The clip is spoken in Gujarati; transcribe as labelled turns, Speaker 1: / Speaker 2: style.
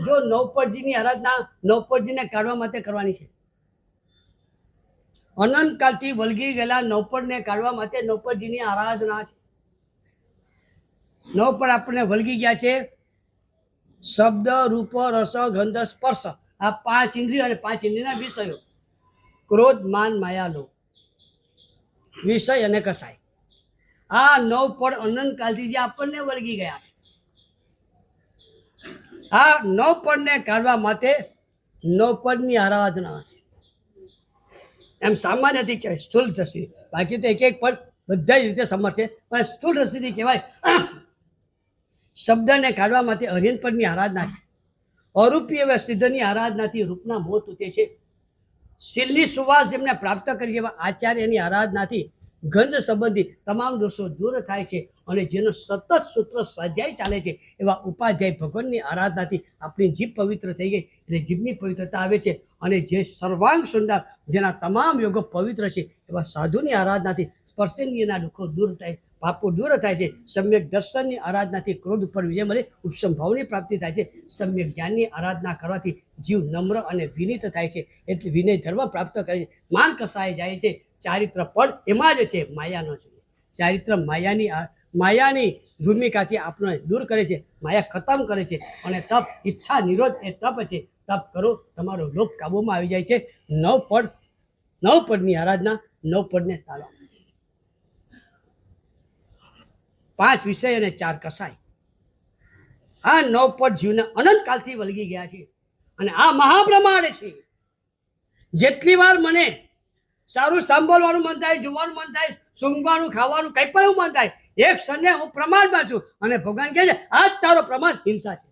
Speaker 1: જો નવપરજીની આરાધના નવપરજીને કાઢવા માટે કરવાની છે. અનંતકાળથી વળગી ગયેલા નવપરને કાઢવા માટે નવપરજીની આરાધના છે. નવપર આપણને વળગી ગયા છે. શબ્દ, રૂપ, રસ, ગંધ, સ્પર્શ, આ 5 ઇન્દ્રિયો અને 5 ઇન્દ્રિયના વિષયો: ક્રોધ, માન, માયા, લોભ, વિષય અને કસાય. આ નવપર અનંતકાળથી જે આપણને વળગી ગયા છે, આ નવપરને કાઢવા માટે નવપરની આરાધના છે. એમ સામાન્યથી કહેવાય સ્થૂળ દ્રષ્ટિ, બાકી તો એક એક પદ બધા જ રીતે સમર છે, પણ સ્થૂળ દ્રષ્ટિથી કહેવાય શબ્દને કાઢવા માટે હરિયન પદની આરાધના છે. અરૂપી એવા સિદ્ધની આરાધનાથી રૂપના મોહ તૂટે છે. શીલની સુવાસ જેમને પ્રાપ્ત કરી એવા આચાર્યની આરાધનાથી ગંધ સંબંધી તમામ દોષો દૂર થાય છે. અને જેનો સતત સૂત્ર સ્વાધ્યાય ચાલે છે એવા ઉપાધ્યાય ભગવાનની આરાધનાથી આપણી જીભ પવિત્ર થઈ ગઈ, એટલે જીભની પવિત્રતા આવે છે. અને જે સર્વાંગ સુંદર, જેના તમામ યોગો પવિત્ર છે, એવા સાધુની આરાધનાથી સ્પર્શેન્દ્રિયના દુઃખો દૂર થાય, પાપો દૂર થાય છે. સમ્યક દર્શનની આરાધનાથી ક્રોધ ઉપર વિજય મળે, ઉપશમ ભાવની પ્રાપ્તિ થાય છે. સમ્યક જ્ઞાનની આરાધના કરવાથી જીવ નમ્ર અને વિનીત થાય છે, એટલે વિનય ધર્મ પ્રાપ્ત કરે છે. માન કસાય જાય છે. ચારિત્ર પદ એમાં જ છે, માયાનો જોઈએ. ચારિત્ર માયાની ભૂમિકાથી આપણને દૂર કરે છે, માયા ખતમ કરે છે. અને તપ, ઈચ્છા નિરોધ એ તપ છે. તપ કરો, તમારો લોક કાબૂમાં આવી જાય છે. નવપદની આરાધના નવપદને તાળવા, 5 વિષય અને 4 કસાય. આ નવપદ જીવને અનંતકાળથી વળગી ગયા છે. અને આ મહાબ્રહ્માંડ છે. જેટલી વાર મને સારું સાંભળવાનું મન થાય, જોવાનું મન થાય, સૂંઘવાનું, ખાવાનું, કંઈ પણ એવું મન થાય, એક ક્ષણે હું પ્રમાણમાં છું. અને ભગવાન કહે છે, આ જ તારો પ્રમાણ હિંસા છે.